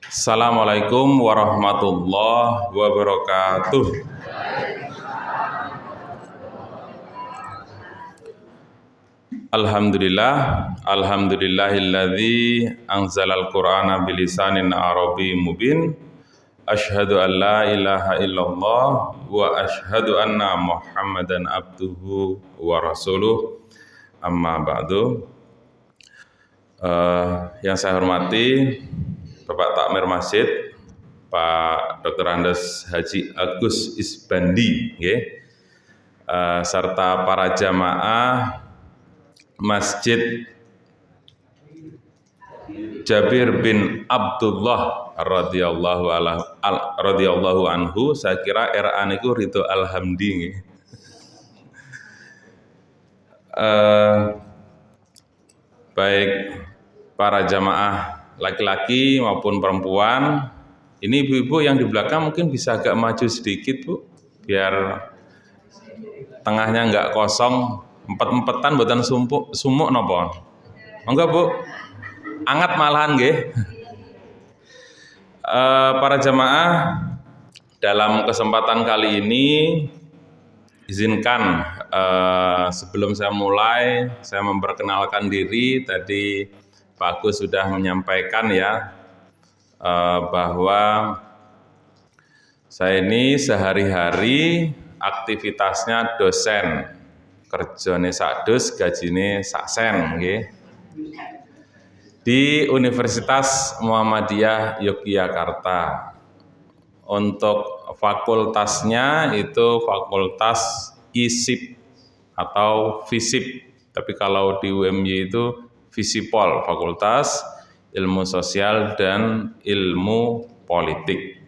Assalamualaikum warahmatullahi wabarakatuh. Alhamdulillahilladzi anzalal Qur'ana bilisanin Arabiyyin mubin. Asyhadu an la ilaha illallah wa asyhadu anna Muhammadan abduhu wa rasuluh. Amma ba'du. Yang saya hormati Bapak Takmir Masjid, Pak Dr. Andes Haji Agus Isbandi, serta para jamaah Masjid Jabir bin Abdullah radhiyallahu anhu. Saya kira RA niku Ridho Alhamdi. Baik para jamaah laki-laki maupun perempuan. Ini ibu-ibu yang di belakang mungkin bisa agak maju sedikit, Bu, biar tengahnya enggak kosong. Empet-empetan mboten sumuk napa? Monggo, Bu. Anget malahan nggih. Para jamaah, dalam kesempatan kali ini izinkan sebelum saya mulai, saya memperkenalkan diri. Tadi Pak Agus sudah menyampaikan ya, bahwa saya ini sehari-hari aktivitasnya dosen, kerjane sakdos, gajine saksen, di Universitas Muhammadiyah Yogyakarta. Untuk fakultasnya itu fakultas ISIP atau FISIP, tapi kalau di UMY itu Visipol, Fakultas Ilmu Sosial dan Ilmu Politik.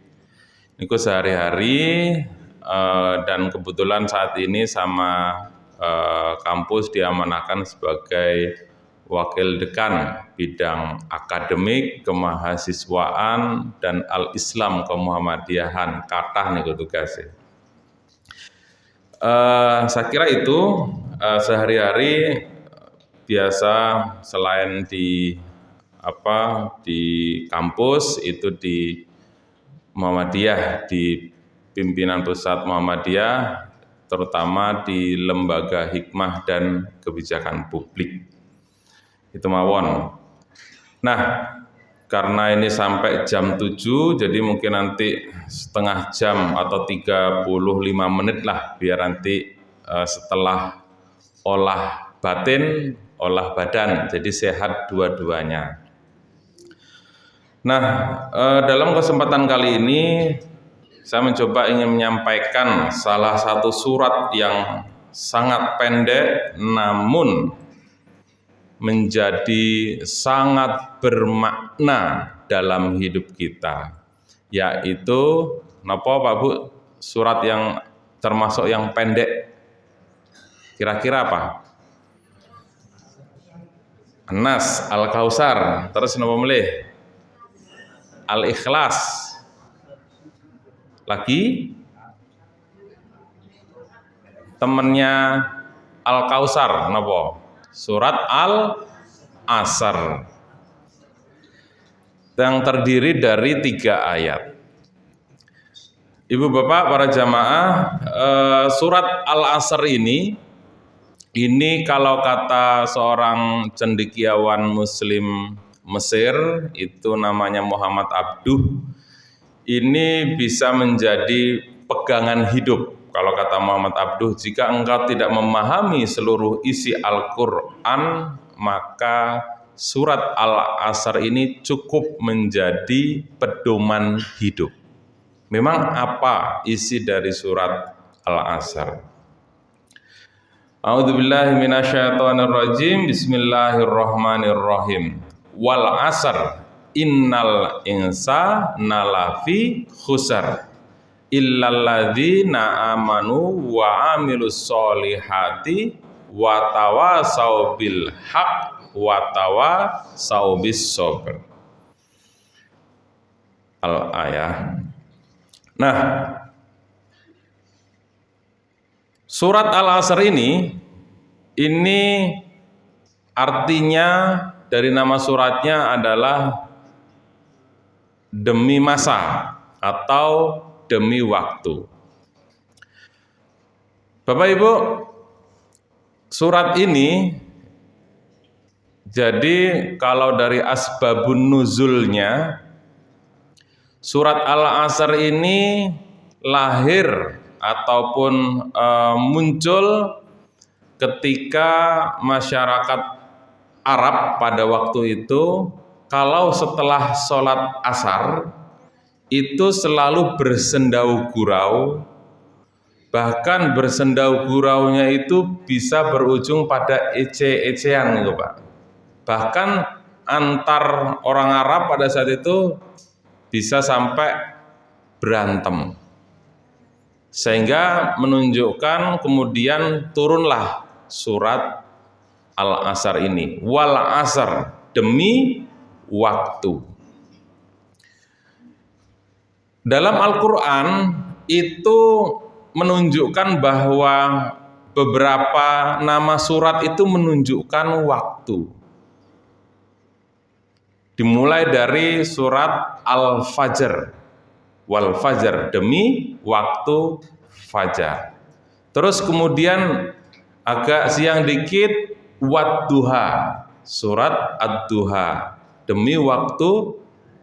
Niku sehari-hari, dan kebetulan saat ini sama kampus diamanahkan sebagai Wakil Dekan bidang akademik, kemahasiswaan, dan al-Islam kemuhammadiyahan, kathah niku tugasnya. Saya kira itu sehari-hari biasa selain di kampus itu di Muhammadiyah, di pimpinan pusat Muhammadiyah, terutama di Lembaga Hikmah dan Kebijakan Publik. Itu mawon. Nah, karena ini sampai jam 7, jadi mungkin nanti setengah jam atau 35 menit lah, biar nanti setelah olah batin, olah badan, jadi sehat dua-duanya. Nah, dalam kesempatan kali ini saya mencoba ingin menyampaikan salah satu surat yang sangat pendek namun menjadi sangat bermakna dalam hidup kita, yaitu napa Pak Bu, surat yang termasuk yang pendek kira-kira apa? An-Nas, Al-Kautsar, terus napa melih? Al-Ikhlas. Lagi temennya Al-Kautsar napa? Surat Al-Asr, yang terdiri dari 3 ayat. Ibu bapak para jamaah, surat Al-Asr ini kalau kata seorang cendekiawan Muslim Mesir, itu namanya Muhammad Abduh, ini bisa menjadi pegangan hidup. Kalau kata Muhammad Abduh, jika engkau tidak memahami seluruh isi Al-Quran, maka surat Al-Asr ini cukup menjadi pedoman hidup. Memang apa isi dari surat Al-Asr? A'udzubillahi minasyaitonirrajim. Bismillahirrahmanirrahim. Wal 'asr innal insana lafi khusr illalladzina amanu wa amilus solihati wa tawasau bil haq wa tawasau bis sabr. Al-ayah. Nah, surat Al-Asr ini artinya dari nama suratnya adalah demi masa atau demi waktu. Bapak Ibu, surat ini jadi kalau dari asbabun nuzulnya, surat Al-Asr ini lahir ataupun muncul ketika masyarakat Arab pada waktu itu, kalau setelah sholat asar itu selalu bersendau gurau, bahkan bersendau guraunya itu bisa berujung pada ece-ecean gitu Pak. Bahkan antar orang Arab pada saat itu bisa sampai berantem, sehingga menunjukkan kemudian turunlah surat Al-Asr ini, wal asr, demi waktu. Dalam Al-Quran itu menunjukkan bahwa beberapa nama surat itu menunjukkan waktu. Dimulai dari surat Al-Fajr, wal fajr, demi waktu fajar. Terus kemudian agak siang dikit, wad-duha, surat ad-duha, demi waktu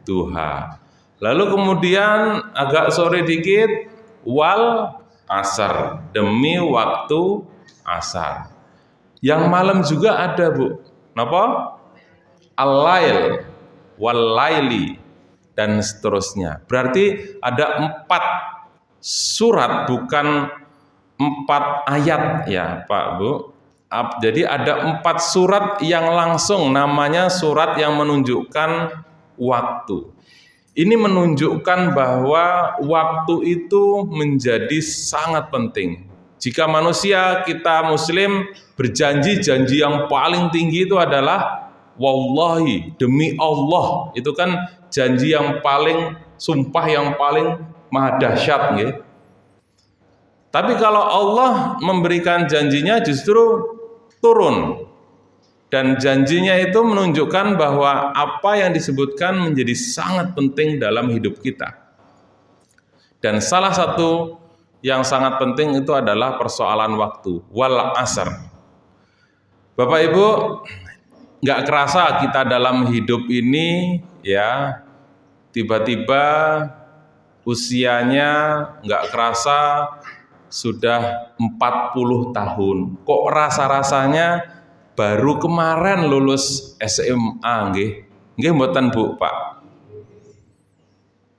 duha. Lalu kemudian agak sore dikit, wal asar, demi waktu asar. Yang malam juga ada Bu, napa? Al-lail, wal laili, dan seterusnya. Berarti ada 4 surat, bukan 4 ayat ya Pak Bu. Jadi ada 4 surat yang langsung namanya surat yang menunjukkan waktu. Ini menunjukkan bahwa waktu itu menjadi sangat penting. Jika manusia, kita muslim, berjanji, janji yang paling tinggi itu adalah wallahi, demi Allah. Itu kan janji yang paling, sumpah yang paling maha dahsyat gitu. Tapi kalau Allah memberikan janjinya justru turun. Dan janjinya itu menunjukkan bahwa apa yang disebutkan menjadi sangat penting dalam hidup kita. Dan salah satu yang sangat penting itu adalah persoalan waktu, wal asr. Bapak Ibu, nggak kerasa kita dalam hidup ini ya, tiba-tiba usianya nggak kerasa sudah 40 tahun. Kok rasa-rasanya baru kemarin lulus SMA nggih. Nggih mboten Bu, Pak.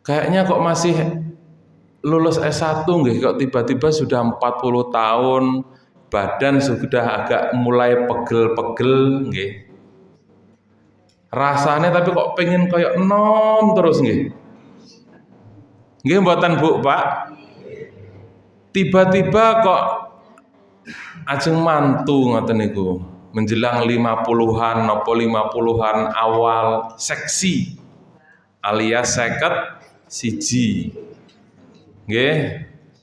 Kayaknya kok masih lulus S1 nggih, kok tiba-tiba sudah 40 tahun, badan sudah agak mulai pegel-pegel nggih. Rasanya tapi kok pengen kayak enom terus nggih. Nggih mboten Bu, Pak. Tiba-tiba kok ajeng mantu ngoten niku. Menjelang 50-an nopo 50-an awal, seksi alias 51. Nggih,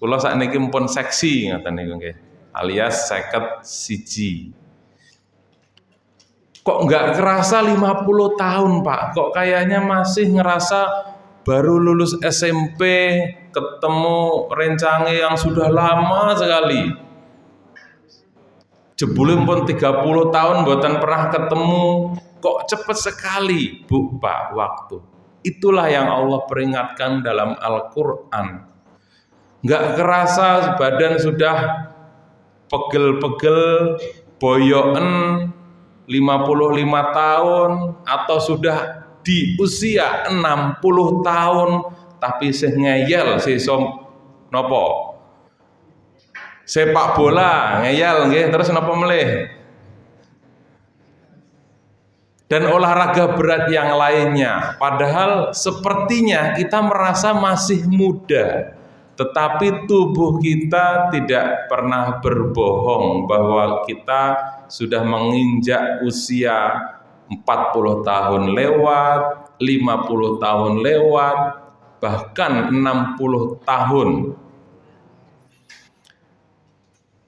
kula sakniki mumpun seksi ngoten niku nggih, alias 51. Kok nggak kerasa 50 tahun, Pak? Kok kayaknya masih ngerasa baru lulus SMP, ketemu rencange yang sudah lama sekali. Jebule pun 30 tahun mboten pernah ketemu, kok cepet sekali Bu Pak waktu. Itulah yang Allah peringatkan dalam Al-Quran. Nggak kerasa badan sudah pegel-pegel, boyoken 55 tahun, atau sudah di usia 60 tahun, tapi sih ngeyel, sih nopo sepak bola ngeyel nggih, terus napa melih, dan olahraga berat yang lainnya. Padahal sepertinya kita merasa masih muda, tetapi tubuh kita tidak pernah berbohong bahwa kita sudah menginjak usia 40 tahun lewat, 50 tahun lewat, bahkan 60 tahun.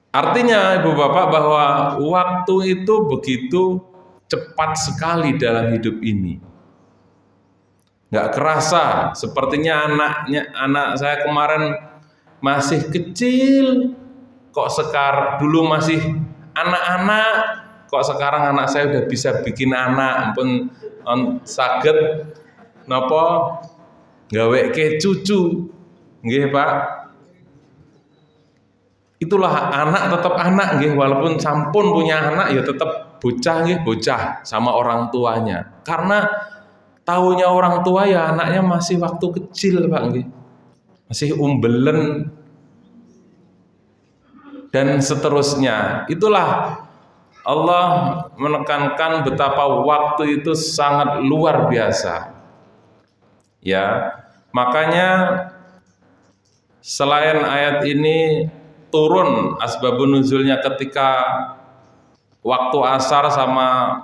Artinya Ibu Bapak bahwa waktu itu begitu cepat sekali dalam hidup ini. nggak kerasa. Sepertinya anak saya kemarin masih kecil, kok sekarang dulu masih anak-anak, kok sekarang anak saya udah bisa bikin anak, pun saged napa gaweke cucu, nggih Pak. Itulah anak tetap anak nggih, walaupun sampun punya anak ya tetap bocah nggih, bocah sama orang tuanya. Karena taunya orang tua ya anaknya masih waktu kecil Pak nggih. Masih umbelen dan seterusnya. Itulah Allah menekankan betapa waktu itu sangat luar biasa. Ya, makanya selain ayat ini turun asbabun nuzulnya ketika waktu asar sama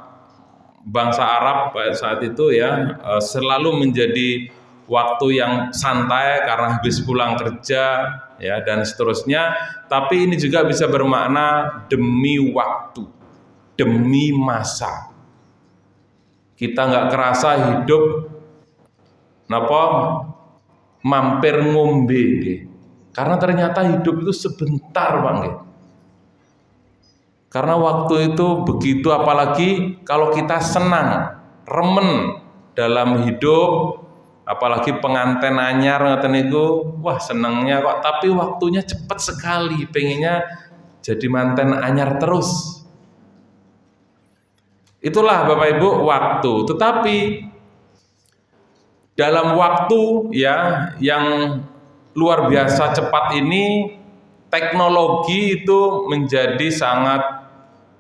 bangsa Arab pada saat itu ya selalu menjadi waktu yang santai karena habis pulang kerja ya dan seterusnya, tapi ini juga bisa bermakna demi waktu, demi masa. Kita nggak kerasa hidup napa mampir ngombe nggih. Karena ternyata hidup itu sebentar Pak nggih. Karena waktu itu begitu, apalagi kalau kita senang, remen dalam hidup, apalagi pengantin anyar ngoten niku, wah senengnya kok, tapi waktunya cepat sekali, pengennya jadi manten anyar terus. Itulah Bapak Ibu waktu. Tetapi dalam waktu ya yang luar biasa cepat ini, teknologi itu menjadi sangat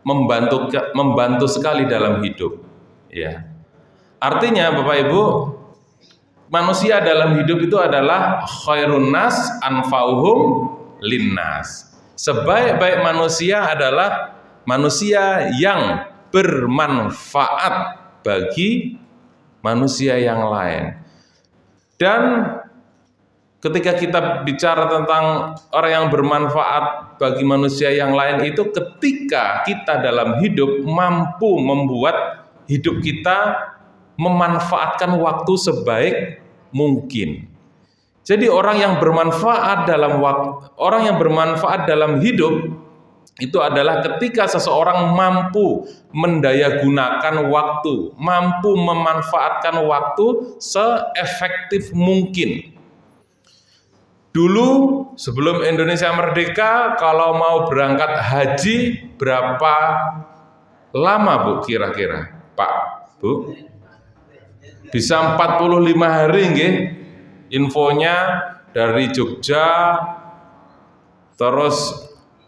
membantu sekali dalam hidup. Ya. Artinya Bapak Ibu, manusia dalam hidup itu adalah khairun nas anfa'uhum linnas. Sebaik-baik manusia adalah manusia yang bermanfaat bagi manusia yang lain. Dan ketika kita bicara tentang orang yang bermanfaat bagi manusia yang lain itu ketika kita dalam hidup mampu membuat hidup kita memanfaatkan waktu sebaik mungkin. Jadi orang yang bermanfaat dalam hidup itu adalah ketika seseorang mampu mendayagunakan waktu, mampu memanfaatkan waktu seefektif mungkin. Dulu sebelum Indonesia merdeka, kalau mau berangkat haji berapa lama Bu kira-kira? Pak, Bu? Bisa 45 hari nggih. Infonya dari Jogja, terus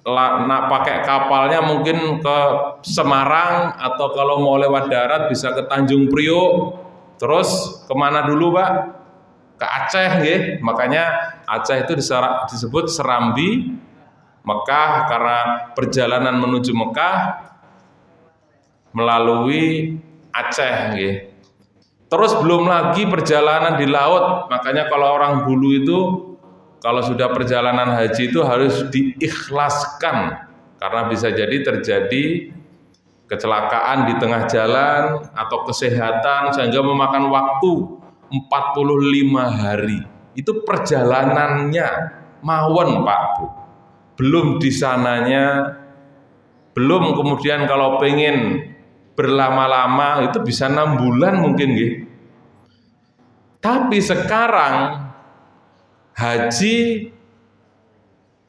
nak pakai kapalnya mungkin ke Semarang, atau kalau mau lewat darat bisa ke Tanjung Priok. Terus kemana dulu Pak? Ke Aceh nggih. Makanya Aceh itu disebut Serambi Mekah, karena perjalanan menuju Mekah melalui Aceh nggih. Terus belum lagi perjalanan di laut. Makanya kalau orang dulu itu kalau sudah perjalanan haji itu harus diikhlaskan, karena bisa jadi terjadi kecelakaan di tengah jalan atau kesehatan sehingga memakan waktu 45 hari. Itu perjalanannya mawon Pak Bu. Belum di sananya, belum kemudian kalau pengen berlama-lama itu bisa 6 bulan mungkin nggih. Tapi sekarang haji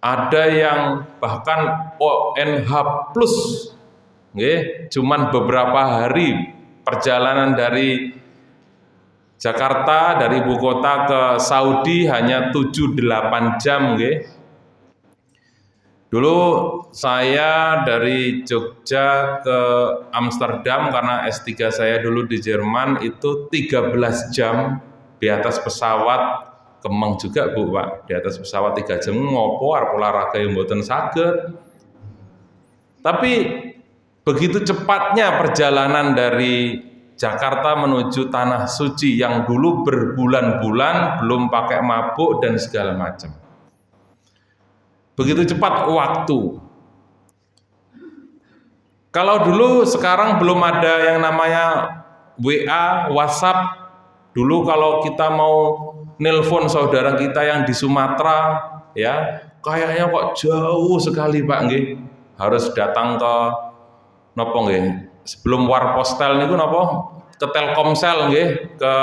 ada yang bahkan ONH plus nggih, cuman beberapa hari perjalanan dari Jakarta, dari ibu kota ke Saudi hanya 7-8 jam nggih. Dulu saya dari Jogja ke Amsterdam karena S3 saya dulu di Jerman itu 13 jam di atas pesawat. Kemeng juga Bu Pak, di atas pesawat 3 jam ngopo arep olahraga yang mboten saged. Tapi begitu cepatnya perjalanan dari Jakarta menuju Tanah Suci yang dulu berbulan-bulan belum pakai mabuk dan segala macam. Begitu cepat waktu. Kalau dulu sekarang belum ada yang namanya WA, WhatsApp. Dulu kalau kita mau nelpon saudara kita yang di Sumatera, ya kayaknya kok jauh sekali Pak nggih. Harus datang ke napa nggih? Sebelum Warpostel niku napa? Ke Telkomsel nggih, ke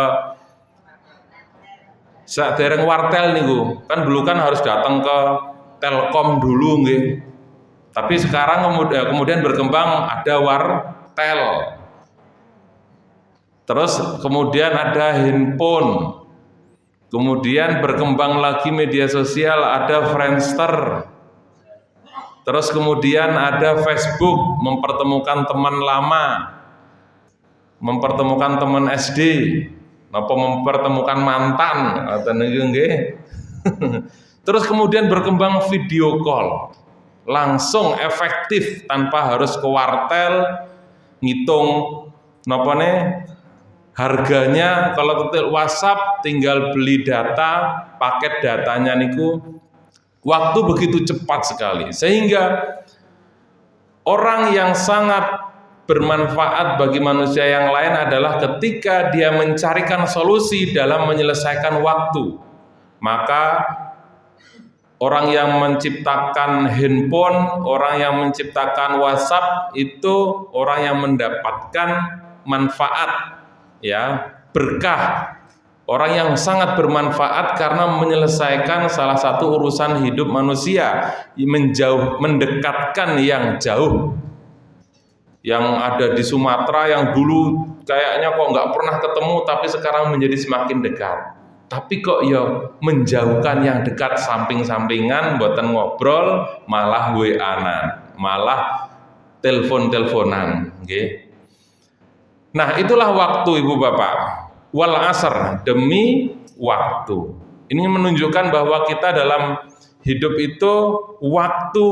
sadereng Wartel niku. Kan dulu kan harus datang ke Telkom dulu nggih. Tapi sekarang kemudian berkembang ada Wartel. Terus kemudian ada handphone. Kemudian berkembang lagi media sosial, ada Friendster. Terus kemudian ada Facebook, mempertemukan teman lama, mempertemukan teman SD, mempertemukan mantan, atau nggih. Terus kemudian berkembang video call, langsung efektif tanpa harus ke wartel, ngitung harganya. Kalau ketik WhatsApp tinggal beli data, paket datanya niku waktu begitu cepat sekali, sehingga orang yang sangat bermanfaat bagi manusia yang lain adalah ketika dia mencarikan solusi dalam menyelesaikan waktu. Maka orang yang menciptakan handphone, orang yang menciptakan WhatsApp itu orang yang mendapatkan manfaat, ya, berkah. Orang yang sangat bermanfaat karena menyelesaikan salah satu urusan hidup manusia, mendekatkan yang jauh, yang ada di Sumatera, yang dulu kayaknya kok nggak pernah ketemu, tapi sekarang menjadi semakin dekat. Tapi kok ya menjauhkan yang dekat, samping-sampingan, mboten ngobrol, malah WA-an, malah telepon-teleponan, nggih. Nah, itulah waktu Ibu Bapak. Wal asr, demi waktu. Ini menunjukkan bahwa kita dalam hidup itu, waktu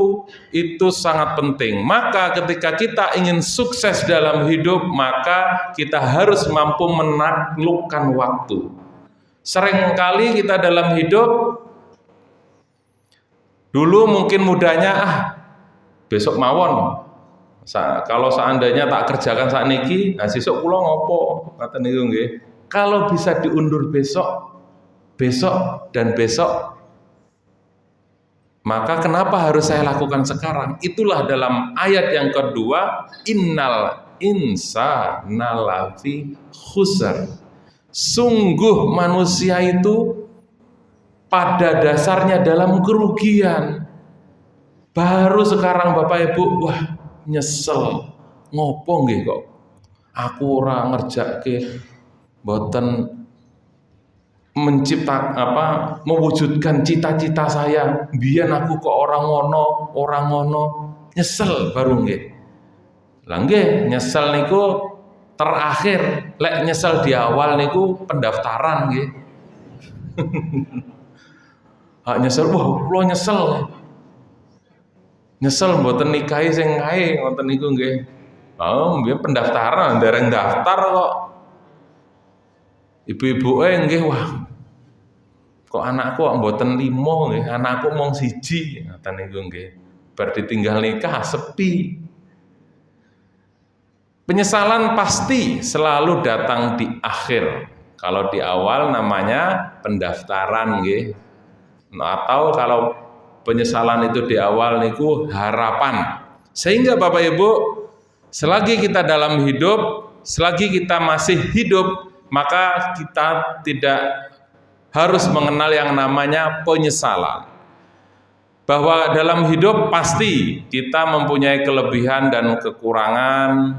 itu sangat penting. Maka ketika kita ingin sukses dalam hidup, maka kita harus mampu menaklukkan waktu. Seringkali kita dalam hidup, dulu mungkin mudahnya, besok mawon. Kalau seandainya tak kerjakan saat niki, sesuk kula ngopo, kata niku nggih. Kalau bisa diundur besok, besok dan besok, maka kenapa harus saya lakukan sekarang? Itulah dalam ayat yang kedua, innal insana lafi khusr. Sungguh manusia itu pada dasarnya dalam kerugian. Baru sekarang Bapak Ibu, wah nyesel, ngopo nggih kok aku ora ngerjakke, boten mewujudkan cita-cita saya, biyen aku kok orang ngono, nyesel baru nggih. Lah nggih, nyesel niku terakhir, lek nyesel di awal niku pendaftaran nggih. Nyesel, wah kula nyesel mboten nikahi sing kae ngoten niku nggih. Mbiyen pendaftaran, dereng daftar kok. Ibu-ibu nggih, wah kok anakku kok mboten 5 nggih, anakku mung 1 ngoten niku nggih. Bar ditinggal nikah sepi. Penyesalan pasti selalu datang di akhir. Kalau di awal namanya pendaftaran nggih. Atau kalau penyesalan itu di awal niku harapan. Sehingga Bapak Ibu, selagi kita dalam hidup, selagi kita masih hidup, maka kita tidak harus mengenal yang namanya penyesalan. Bahwa dalam hidup pasti kita mempunyai kelebihan dan kekurangan.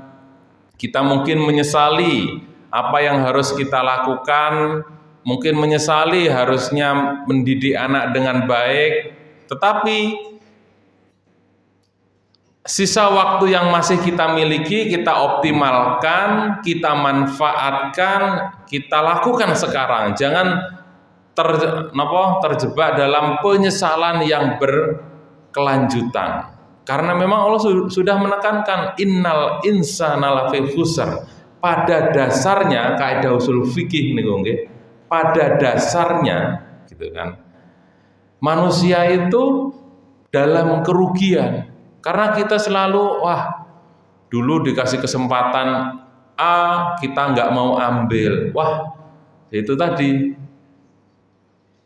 Kita mungkin menyesali apa yang harus kita lakukan, mungkin menyesali harusnya mendidik anak dengan baik, tetapi sisa waktu yang masih kita miliki, kita optimalkan, kita manfaatkan, kita lakukan sekarang. Jangan terjebak dalam penyesalan yang berkelanjutan. Karena memang Allah sudah menekankan innal insana lafi khusr. Pada dasarnya, kaidah usul fikih niku nggih, pada dasarnya gitu kan, manusia itu dalam kerugian. Karena kita selalu, dulu dikasih kesempatan A, kita nggak mau ambil. Itu tadi.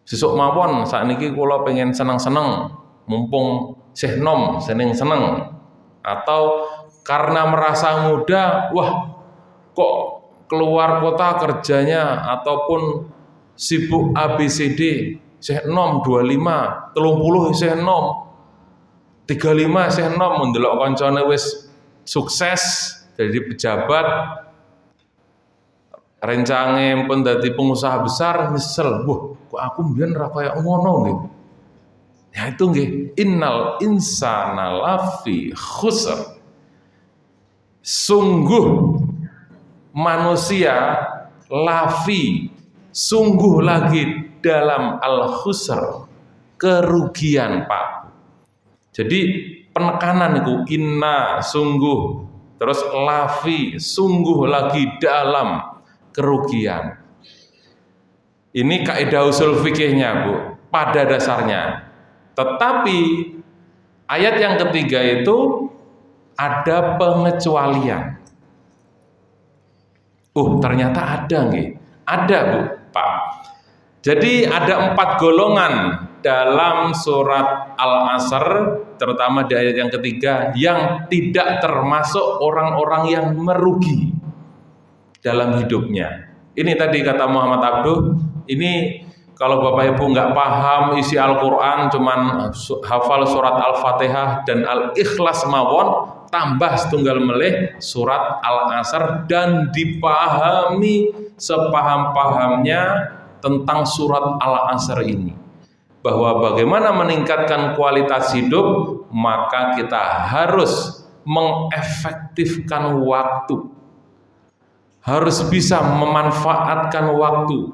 Sesuk mawon sakniki kula pengen seneng-seneng, mumpung sih nom seneng-seneng. Atau karena merasa muda, wah kok keluar kota kerjanya ataupun sibuk ABCD, sih nom 25, 30 sih nom, 35 sih nom, mendelok koncone wis sukses jadi pejabat, rencange pun dadi pengusaha besar, nyesel, wah kok aku mbiyen ra kaya ngono nggih. Ya itu nggih, innal insana lafi khusr. Sungguh manusia lafi, sungguh lagi dalam al-khusr, kerugian Pak. Jadi penekanan itu inna, sungguh, terus lafi, sungguh lagi dalam kerugian. Ini kaidah usul fikihnya Bu, pada dasarnya. Tetapi ayat yang ketiga itu ada pengecualian. Ternyata ada nggih. Ada Bu, Pak. Jadi ada 4 golongan dalam surat Al-Asr, terutama di ayat yang ketiga, yang tidak termasuk orang-orang yang merugi dalam hidupnya. Ini tadi kata Muhammad Abduh, ini kalau Bapak Ibu nggak paham isi Al-Quran, cuman hafal surat Al-Fatihah dan Al-Ikhlas mawon, tambah setunggal melih surat Al-Asr dan dipahami sepaham-pahamnya tentang surat Al-Asr ini. Bahwa bagaimana meningkatkan kualitas hidup, maka kita harus mengefektifkan waktu. Harus bisa memanfaatkan waktu.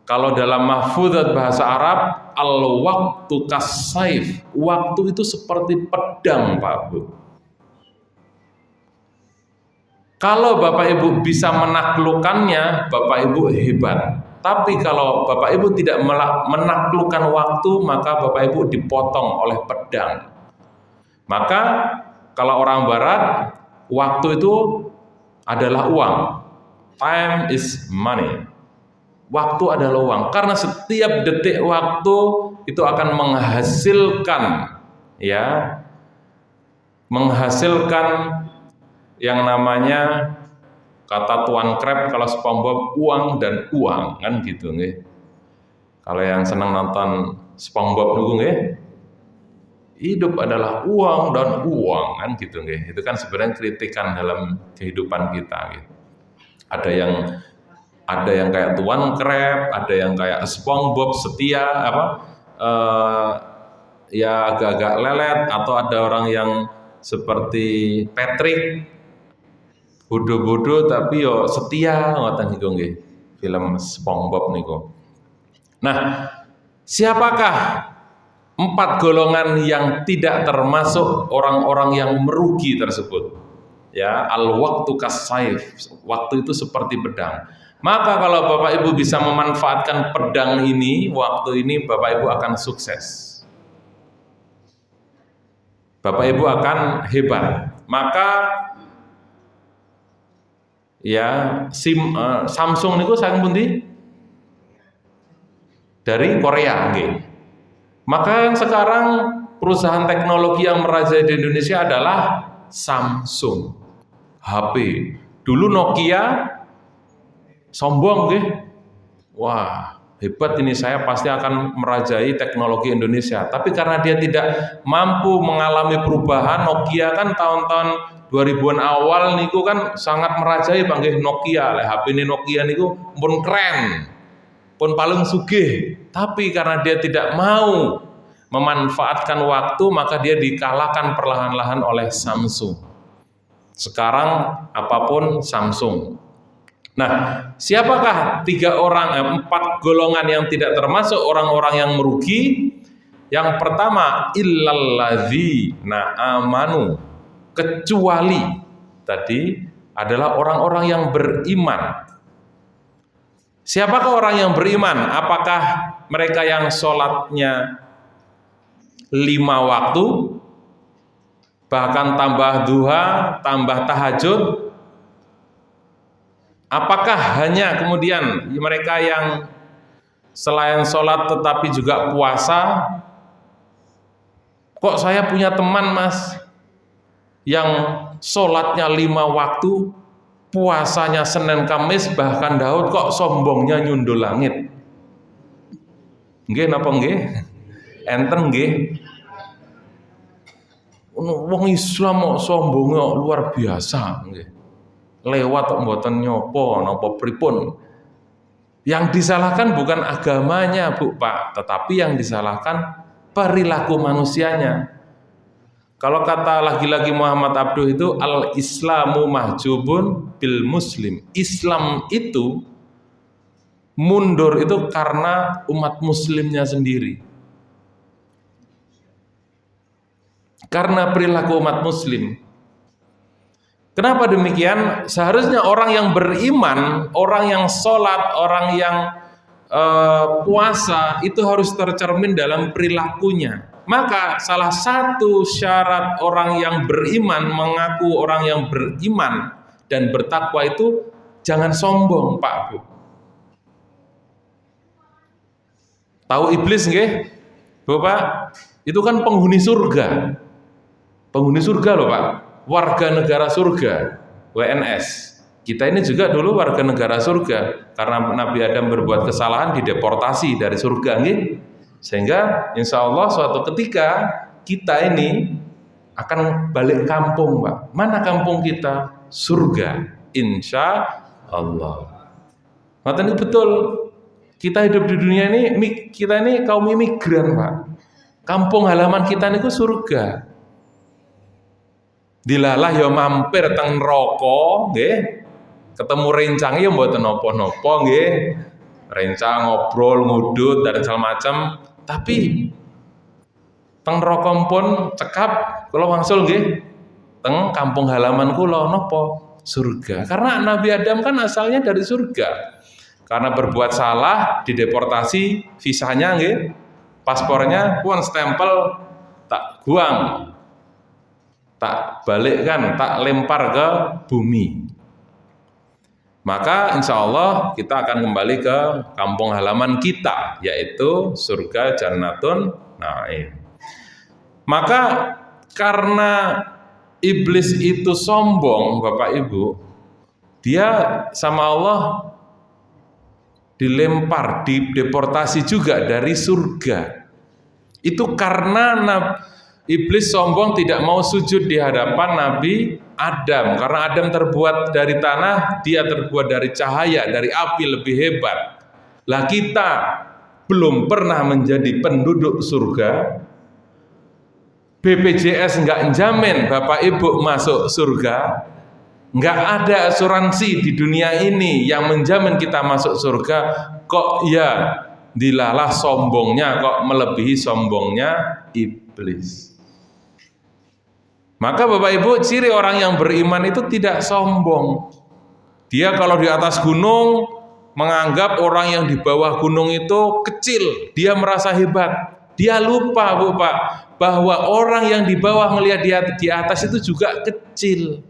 Kalau dalam mahfudzat bahasa Arab, al-waqtu kas-saif, waktu itu seperti pedang, Pak Bu. Kalau Bapak Ibu bisa menaklukkannya, Bapak Ibu hebat. Tapi kalau Bapak Ibu tidak menaklukkan waktu, maka Bapak Ibu dipotong oleh pedang. Maka kalau orang Barat, waktu itu adalah uang. Time is money. Waktu adalah uang. Karena setiap detik waktu itu akan menghasilkan yang namanya, kata Tuan Krab kalau SpongeBob, uang dan uang, kan gitu nggih. Kalau yang senang nonton SpongeBob dulu nggih, hidup adalah uang dan uang, kan gitu nggih. Itu kan sebenarnya kritikan dalam kehidupan kita gitu. Ada yang kayak Tuan Krab, ada yang kayak SpongeBob setia ya agak-agak lelet, atau ada orang yang seperti Patrick bodoh-bodoh tapi yo setia, ngoten niku nggih film SpongeBob niku. Nah, siapakah 4 golongan yang tidak termasuk orang-orang yang merugi tersebut? Ya, al-waqtu kas-saif, waktu itu seperti pedang. Maka kalau Bapak Ibu bisa memanfaatkan pedang ini, waktu ini, Bapak Ibu akan sukses. Bapak Ibu akan hebat. Maka ya Samsung niku saking pundi? Dari Korea nggih. Maka sekarang perusahaan teknologi yang merajai di Indonesia adalah Samsung. HP. Dulu Nokia sombong nggih. Wah, hebat ini, saya pasti akan merajai teknologi Indonesia. Tapi karena dia tidak mampu mengalami perubahan, Nokia kan tahun-tahun 2000-an awal niku kan sangat merajai panggih Nokia. HP ini Nokia niku pun keren, pun paling sugih. Tapi karena dia tidak mau memanfaatkan waktu, maka dia dikalahkan perlahan-lahan oleh Samsung. Sekarang apapun Samsung. Nah, siapakah 4 golongan yang tidak termasuk orang-orang yang merugi? Yang pertama, illalladzina amanu, kecuali tadi adalah orang-orang yang beriman. Siapakah orang yang beriman? Apakah mereka yang sholatnya 5 waktu, bahkan tambah duha, tambah tahajud, Apakah hanya kemudian mereka yang selain sholat tetapi juga puasa? Kok saya punya teman mas yang sholatnya 5 waktu, puasanya Senin Kamis, bahkan Daud kok sombongnya nyundul langit. Nggih napa nggih? Enten nggih. Wong Islam kok sombongnya luar biasa nggih. Lewat kok mboten nyopo napa pripun. Yang disalahkan bukan agamanya, Bu Pak, tetapi yang disalahkan perilaku manusianya. Kalau kata lagi-lagi Muhammad Abduh itu al-islamu mahjubun bil muslim. Islam itu mundur itu karena umat muslimnya sendiri. Karena perilaku umat muslim. Kenapa demikian? Seharusnya orang yang beriman, orang yang sholat, orang yang puasa itu harus tercermin dalam perilakunya. Maka salah satu syarat orang yang beriman, mengaku orang yang beriman dan bertakwa itu jangan sombong, Pak Bu. Tahu iblis nggih? Bapak, itu kan penghuni surga. Penghuni surga loh Pak. Warga negara surga, WNS. Kita ini juga dulu warga negara surga karena Nabi Adam berbuat kesalahan dideportasi dari surga nggih. Sehingga insya Allah suatu ketika kita ini akan balik kampung Pak. Mana kampung kita? Surga, insya Allah. Maka ini betul. Kita hidup di dunia ini, kita ini kaum imigran Pak. Kampung halaman kita ini surga. Dilalah ya mampir teng neraka nggih. Ketemu rencang ya mboten napa-napa nggih. Rencang ngobrol, ngudut dan segala macam. Tapi teng neraka pun cekap kula wangsul nggih. Teng kampung halaman kula napa? Surga. Karena Nabi Adam kan asalnya dari surga. Karena berbuat salah dideportasi, visanya nggih. Paspornya pun stempel tak buang. Tak balikkan, tak lempar ke bumi. Maka insya Allah kita akan kembali ke kampung halaman kita, yaitu surga Jannatun Naim. Maka karena iblis itu sombong, Bapak Ibu, dia sama Allah dilempar, dideportasi juga dari surga. Itu karena iblis sombong tidak mau sujud di hadapan Nabi Adam. Karena Adam terbuat dari tanah, dia terbuat dari cahaya, dari api lebih hebat. Lah kita belum pernah menjadi penduduk surga. BPJS enggak jamin Bapak Ibu masuk surga. Enggak ada asuransi di dunia ini yang menjamin kita masuk surga. Kok ya dilalah sombongnya, kok melebihi sombongnya iblis. Maka Bapak Ibu, ciri orang yang beriman itu tidak sombong. Dia kalau di atas gunung menganggap orang yang di bawah gunung itu kecil, dia merasa hebat. Dia lupa Bapak bahwa orang yang di bawah melihat dia di atas itu juga kecil.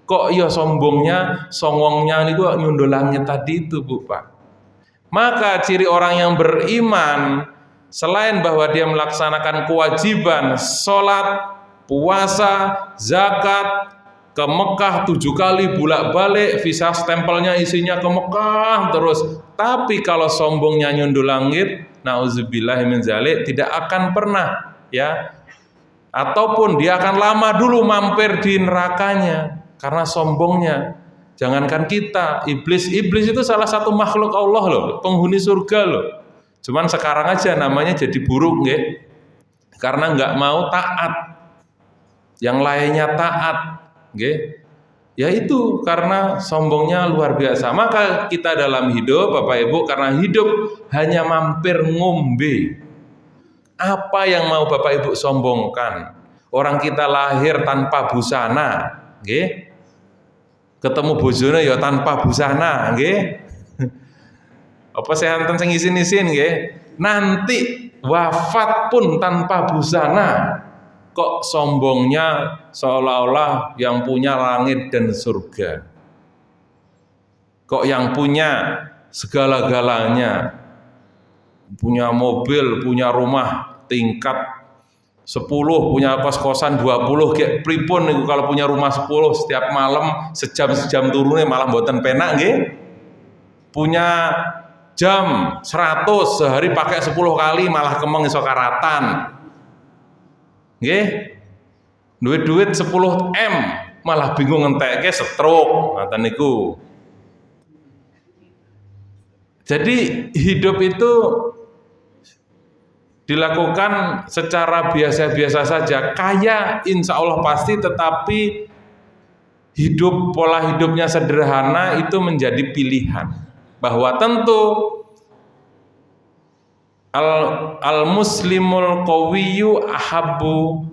Kok ya sombongnya, songongnya ini kok nyundul langit tadi itu Bapak. Maka ciri orang yang beriman selain bahwa dia melaksanakan kewajiban sholat, puasa, zakat, ke Mekah 7 kali bolak-balik, visa stempelnya isinya ke Mekah terus. Tapi kalau sombongnya nyundul langit, nauzubillah min dzalik, tidak akan pernah ya. Ataupun dia akan lama dulu mampir di nerakanya karena sombongnya. Jangankan kita, iblis itu salah satu makhluk Allah loh, penghuni surga loh. Cuman sekarang aja namanya jadi buruk nggih. Karena nggak mau taat. Yang lainnya taat, nggih. Ya itu karena sombongnya luar biasa. Maka kita dalam hidup Bapak Ibu, karena hidup hanya mampir ngombe. Apa yang mau Bapak Ibu sombongkan? Orang kita lahir tanpa busana, nggih. Ketemu bojone ya tanpa busana, nggih. Apa sehanten sing isin-isin nggih. Nanti wafat pun tanpa busana. Kok sombongnya seolah-olah yang punya langit dan surga. Kok yang punya segala-galanya, punya mobil, punya rumah tingkat 10, punya kos-kosan 20, kayak pripun niku kalau punya rumah 10 setiap malam sejam-sejam turunnya malah mboten penak nggih. Punya jam 100 sehari pakai 10 kali malah kemeng iso karatan. Nggih. Duit-duit 10 M malah bingung ngentekke stroke, ngoten niku. Jadi hidup itu dilakukan secara biasa-biasa saja. Kaya insya Allah pasti, tetapi pola hidupnya sederhana itu menjadi pilihan. Bahwa tentu al-muslimul qawiyyu ahabbu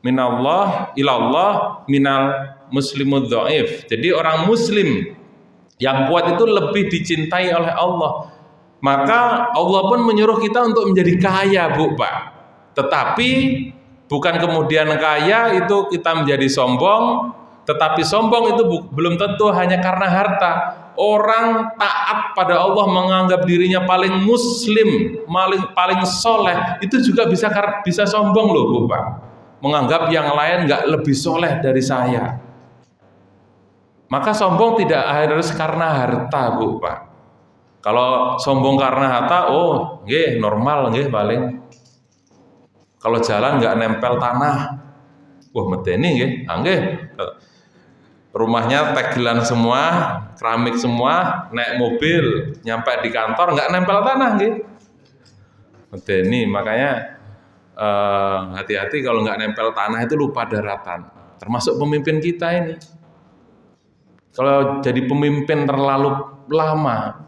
minallah ilallah minal muslimud dhaif. Jadi orang muslim yang kuat itu lebih dicintai oleh Allah. Maka Allah pun menyuruh kita untuk menjadi kaya, Bu, Pak. Tetapi bukan kemudian kaya itu kita menjadi sombong, tetapi sombong itu belum tentu hanya karena harta. Orang taat pada Allah menganggap dirinya paling muslim, paling soleh, itu juga bisa sombong loh, Bu, Pak. Menganggap yang lain nggak lebih soleh dari saya. Maka sombong tidak harus karena harta, Bu, Pak. Kalau sombong karena harta, oh, nggih normal nggih paling. Kalau jalan nggak nempel tanah, wah medeni nggih, nggih. Rumahnya tegelan semua, keramik semua, naik mobil, nyampe di kantor nggak nempel tanah nggih. Medeni, makanya hati-hati kalau nggak nempel tanah itu lupa daratan. Termasuk pemimpin kita ini. Kalau jadi pemimpin terlalu lama,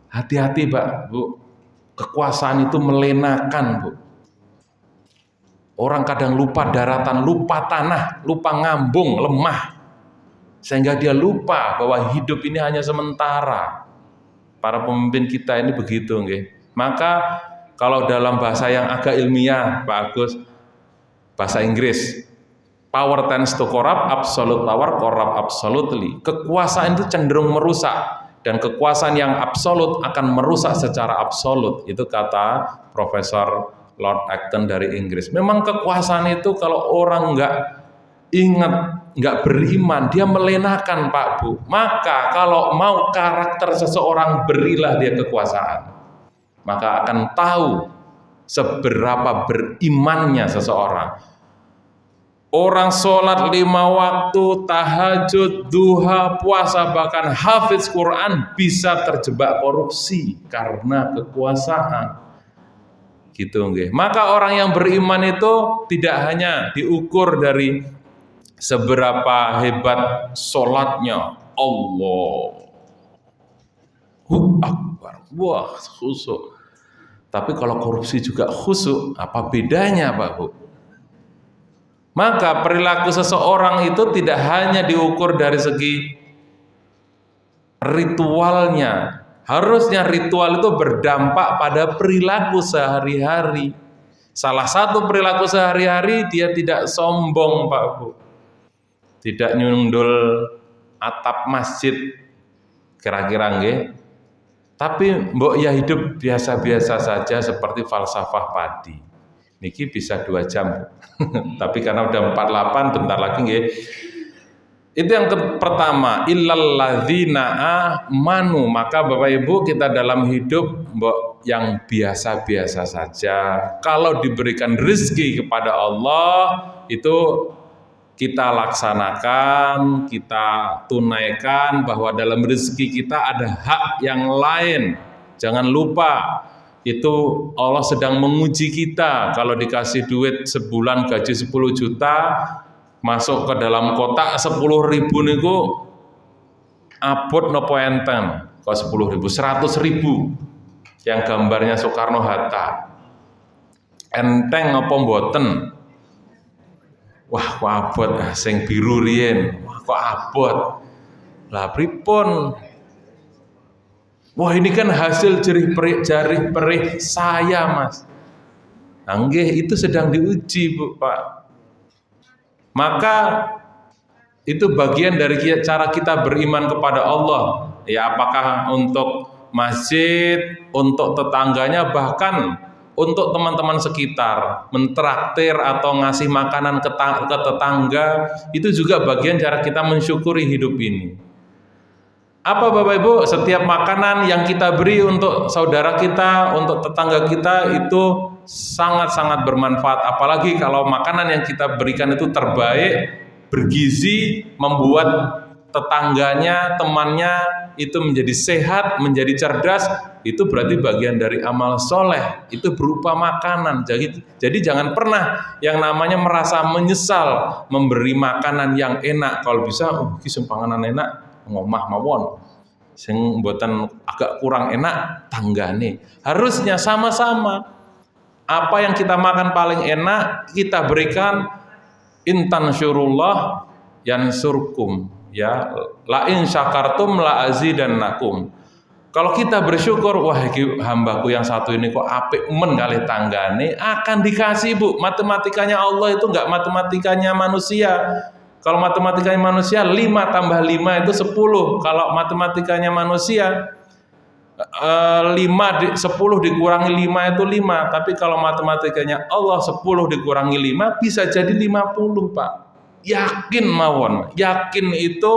hati-hati, Pak, Bu. Kekuasaan itu melenakan, Bu. Orang kadang lupa daratan, lupa tanah, lupa ngambung, lemah. Sehingga dia lupa bahwa hidup ini hanya sementara. Para pemimpin kita ini begitu, nggih. Maka kalau dalam bahasa yang agak ilmiah, Pak Agus, bahasa Inggris, power tends to corrupt, absolute power corrupt absolutely. Kekuasaan itu cenderung merusak, dan kekuasaan yang absolut akan merusak secara absolut. Itu kata Profesor Lord Acton dari Inggris. Memang kekuasaan itu kalau orang nggak ingat, nggak beriman, dia melenakan, Pak, Bu. Maka kalau mau karakter seseorang, berilah dia kekuasaan. Maka akan tahu seberapa berimannya seseorang. Orang sholat 5 waktu, tahajud, duha, puasa, bahkan hafiz Quran bisa terjebak korupsi karena kekuasaan. Gitu nggih. Maka orang yang beriman itu tidak hanya diukur dari seberapa hebat sholatnya, Allahu Akbar, wah khusyuk. Tapi kalau korupsi juga khusyuk, apa bedanya, Pak, Bu? Maka perilaku seseorang itu tidak hanya diukur dari segi ritualnya. Harusnya ritual itu berdampak pada perilaku sehari-hari. Salah satu perilaku sehari-hari, dia tidak sombong, Pak, Bu. Tidak nyundul atap masjid, kira-kira nggih. Tapi mbok ya hidup biasa-biasa saja seperti falsafah padi. Niki bisa 2 jam. Tapi karena udah 48, bentar lagi nggih. Itu yang pertama, illal ladzina amanu. Maka Bapak Ibu, kita dalam hidup mbok yang biasa-biasa saja. Kalau diberikan rezeki kepada Allah, itu kita laksanakan, kita tunaikan, bahwa dalam rezeki kita ada hak yang lain. Jangan lupa, itu Allah sedang menguji kita. Kalau dikasih duit sebulan gaji 10 juta, masuk ke dalam kotak 10.000 niku abot nopo enten. Kok 10.000, 100.000 yang gambarnya Soekarno Hatta. Enteng apa mboten? Wah, kok abot, sing biru riyen. Wah, kok abot. Lah pripun? Wah, ini kan hasil jerih perih saya, Mas. Nah, nggih, itu sedang diuji, Bu, Pak. Maka itu bagian dari cara kita beriman kepada Allah. Ya, apakah untuk masjid, untuk tetangganya, bahkan untuk teman-teman sekitar, mentraktir atau ngasih makanan ke tetangga, itu juga bagian cara kita mensyukuri hidup ini. Apa Bapak Ibu, setiap makanan yang kita beri untuk saudara kita, untuk tetangga kita itu sangat-sangat bermanfaat. Apalagi kalau makanan yang kita berikan itu terbaik, bergizi, membuat tetangganya, temannya itu menjadi sehat, menjadi cerdas, itu berarti bagian dari amal soleh, itu berupa makanan. Jadi jangan pernah yang namanya merasa menyesal memberi makanan yang enak. Kalau bisa, kisah panganan enak, ngomah mawon, sing mboten agak kurang enak tanggane. Harusnya sama-sama. Apa yang kita makan paling enak kita berikan. Intan syurullah yansurkum, ya, la in syakartum la azidannakum. Kalau kita bersyukur, wah iki hambaku yang satu ini kok apik men kalih tanggane, akan dikasih Bu. Matematikanya Allah itu enggak matematikanya manusia. Kalau matematikanya manusia 5 tambah 5 itu 10. Kalau matematikanya manusia 10 dikurangi 5 itu 5. Tapi kalau matematikanya Allah 10 dikurangi 5 bisa jadi 50 Pak. Yakin mawon. Yakin itu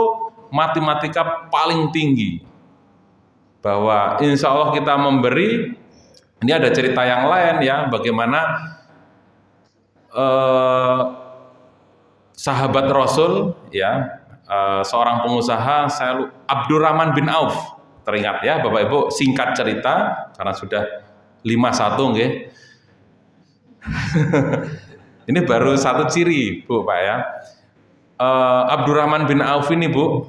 matematika paling tinggi. Bahwa insya Allah kita memberi. Ini ada cerita yang lain ya. Bagaimana sahabat Rasul ya, seorang pengusaha, Abdurrahman bin Auf, teringat ya Bapak Ibu, singkat cerita karena sudah 51 nggih. Ini baru satu ciri Bu Pak ya. Abdurrahman bin Auf ini Bu,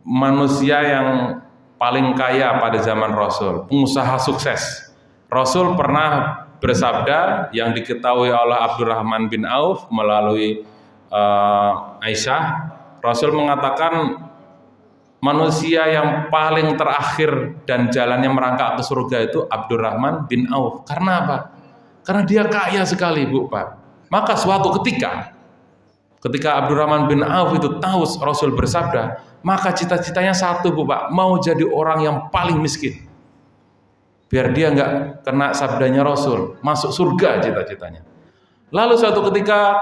manusia yang paling kaya pada zaman Rasul, pengusaha sukses. Rasul pernah bersabda yang diketahui oleh Abdurrahman bin Auf melalui Aisyah, Rasul mengatakan manusia yang paling terakhir dan jalannya merangkak ke surga itu Abdurrahman bin Auf. Karena apa? Karena dia kaya sekali Bu Pak. Maka suatu ketika Abdurrahman bin Auf itu tahu Rasul bersabda, maka cita-citanya satu Bu Pak, mau jadi orang yang paling miskin. Biar dia nggak kena sabdanya Rasul, masuk surga cita-citanya. Lalu suatu ketika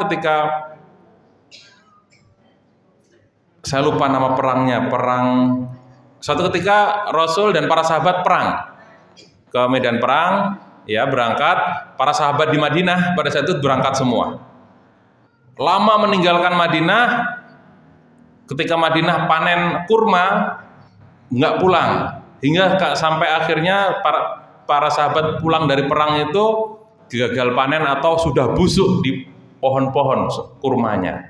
saya lupa nama perangnya, suatu ketika Rasul dan para sahabat perang ke medan perang, ya berangkat, para sahabat di Madinah pada saat itu berangkat semua. Lama meninggalkan Madinah, ketika Madinah panen kurma, nggak pulang, hingga sampai akhirnya para sahabat pulang dari perang itu gagal panen atau sudah busuk di pohon-pohon kurmanya.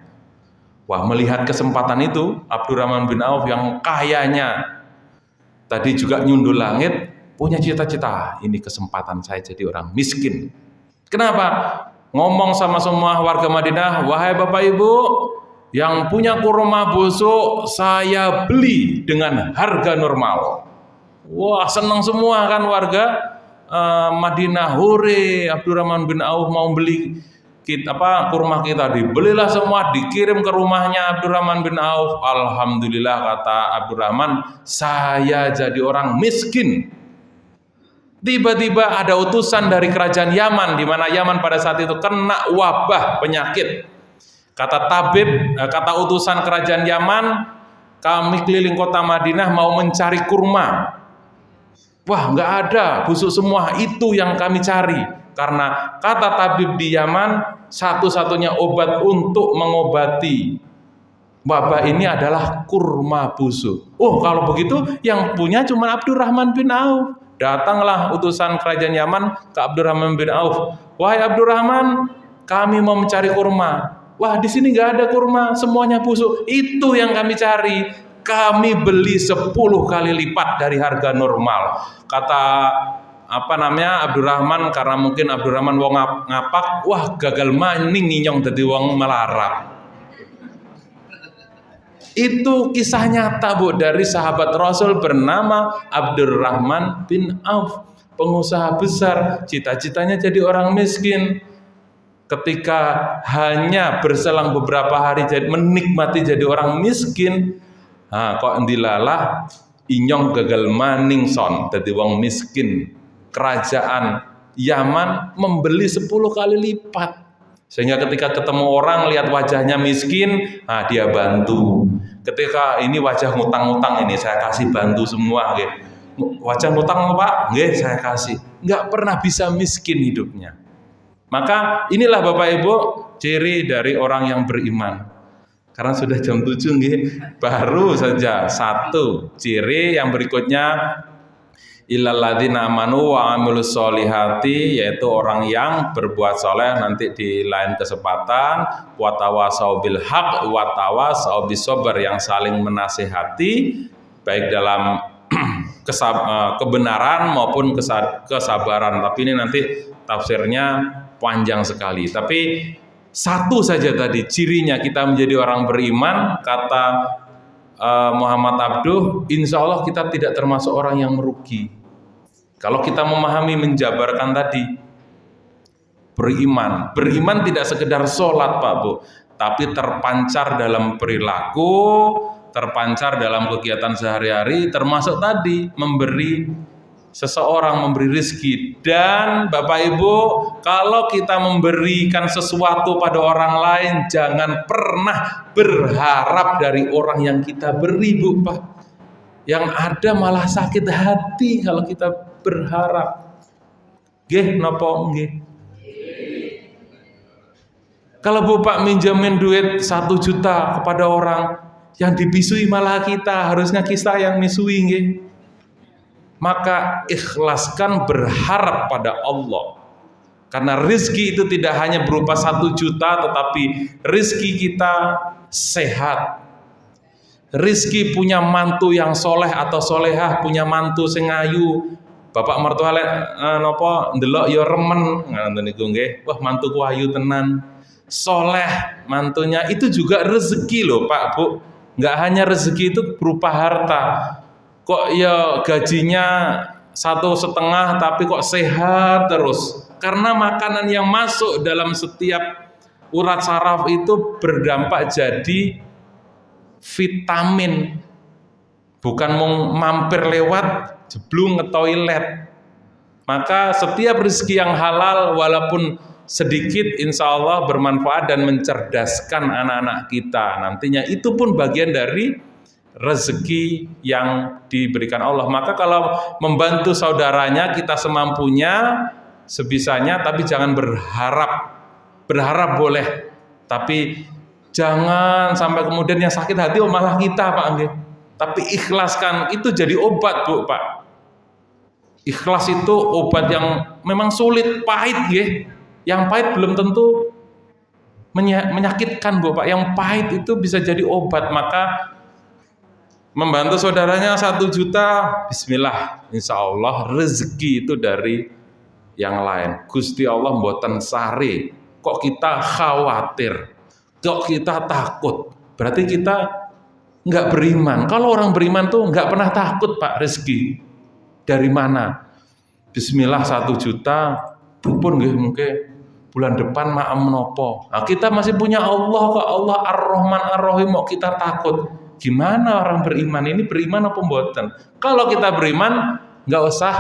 Wah, melihat kesempatan itu, Abdurrahman bin Auf yang kayanya tadi juga nyundul langit, punya cita-cita, ini kesempatan saya jadi orang miskin. Kenapa? Ngomong sama semua warga Madinah, wahai Bapak Ibu, yang punya kurma busuk saya beli dengan harga normal. Wah, senang semua kan warga Madinah. Hore, Abdurrahman bin Auf mau beli kurma kita. Dibelilah semua, dikirim ke rumahnya Abdurrahman bin Auf. Alhamdulillah, kata Abdurrahman, saya jadi orang miskin. Tiba-tiba ada utusan dari kerajaan Yaman, di mana Yaman pada saat itu kena wabah penyakit. Kata utusan kerajaan Yaman, kami keliling kota Madinah mau mencari kurma. Wah, nggak ada, busuk semua. Itu yang kami cari. Karena kata tabib di Yaman, satu-satunya obat untuk mengobati wabah ini adalah kurma busuk. Oh, kalau begitu yang punya cuma Abdurrahman bin Auf. Datanglah utusan kerajaan Yaman ke Abdurrahman bin Auf. Wahai Abdurrahman, kami mau mencari kurma. Wah, di sini nggak ada kurma, semuanya busuk. Itu yang kami cari. Kami beli 10 kali lipat dari harga normal. Kata Abdurrahman, karena mungkin Abdurrahman wong ngapak, wah gagal maning ninyong dadi wong melarat. Itu kisah nyata Bu dari sahabat Rasul bernama Abdurrahman bin Auf, pengusaha besar, cita-citanya jadi orang miskin. Ketika hanya berselang beberapa hari menikmati jadi orang miskin, Kok ndilalah inyong gagal maningson dadi wong miskin. Kerajaan Yaman membeli 10 kali lipat. Sehingga ketika ketemu orang lihat wajahnya miskin, dia bantu. Ketika ini wajah ngutang-ngutang ini saya kasih bantu semua, nggih. Wajah ngutang Pak, nggih saya kasih. Nggak pernah bisa miskin hidupnya. Maka inilah Bapak Ibu ciri dari orang yang beriman. Karena sudah jam 7 nggih, baru saja satu ciri. Yang berikutnya illalladzina amanu wa amilus solihati, yaitu orang yang berbuat soleh nanti di lain kesempatan, watawasau bil haq watawasau bisobar, yang saling menasihati baik dalam kebenaran maupun kesabaran. Tapi ini nanti tafsirnya panjang sekali. Tapi satu saja tadi cirinya kita menjadi orang beriman, kata Muhammad Abduh, insya Allah kita tidak termasuk orang yang merugi. Kalau kita memahami, menjabarkan tadi, beriman tidak sekedar sholat Pak Bu, tapi terpancar dalam perilaku, terpancar dalam kegiatan sehari-hari, termasuk tadi memberi seseorang, memberi rezeki. Dan Bapak Ibu, kalau kita memberikan sesuatu pada orang lain, jangan pernah berharap dari orang yang kita beri Bu Pak. Yang ada malah sakit hati kalau kita berharap. Nggih napa nggih? Kalau Bapak minjemin duit 1 juta kepada orang, yang dipisui malah kita, harusnya kita yang misui nggih. Maka ikhlaskan berharap pada Allah. Karena rizki itu tidak hanya berupa 1 juta, tetapi rizki kita sehat. Rizki punya mantu yang soleh atau solehah, punya mantu sing ayu. Bapak mertua napa ndelok ya remen, ngoten niku nggih. Wah, mantuku ayu tenan. Soleh mantunya, itu juga rezeki loh Pak Bu. Enggak hanya rezeki itu berupa harta. Kok ya gajinya 1,5 tapi kok sehat terus. Karena makanan yang masuk dalam setiap urat saraf itu berdampak jadi vitamin. Bukan mau mampir lewat jeblung ke toilet. Maka setiap rezeki yang halal walaupun sedikit, insya Allah bermanfaat dan mencerdaskan anak-anak kita. Nantinya itu pun bagian dari rezeki yang diberikan Allah. Maka kalau membantu saudaranya, kita semampunya, sebisanya, tapi jangan berharap. Berharap boleh, tapi jangan sampai kemudian yang sakit hati malah kita Pak nggih. Tapi ikhlaskan, itu jadi obat Bu Pak. Ikhlas itu obat yang memang sulit, pahit nggih. Yang pahit belum tentu menyakitkan Bu Pak. Yang pahit itu bisa jadi obat. Maka membantu saudaranya 1 juta, bismillah, insya Allah rezeki itu dari yang lain. Gusti Allah mboten sare. Kok kita khawatir, kok kita takut, berarti kita nggak beriman. Kalau orang beriman tuh nggak pernah takut Pak rezeki. Dari mana? Bismillah 1 juta, pun nggih mungkin bulan depan maam nopo. Nah, kita masih punya Allah kok, Allah Ar-Rahman Ar-Rahim, mau kita takut. Gimana orang beriman ini, beriman apa mboten? Kalau kita beriman nggak usah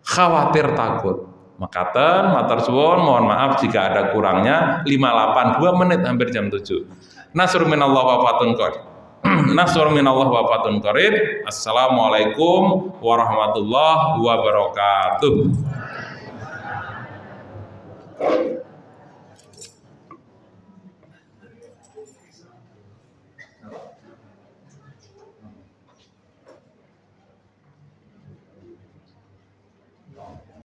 khawatir takut. Makaten, matur suwun, mohon maaf jika ada kurangnya. 582 menit hampir jam 7. Nasrun minallah wa fatun qarib. Nasrun minallah wa fatun qarib. Assalamualaikum warahmatullahi wabarakatuh.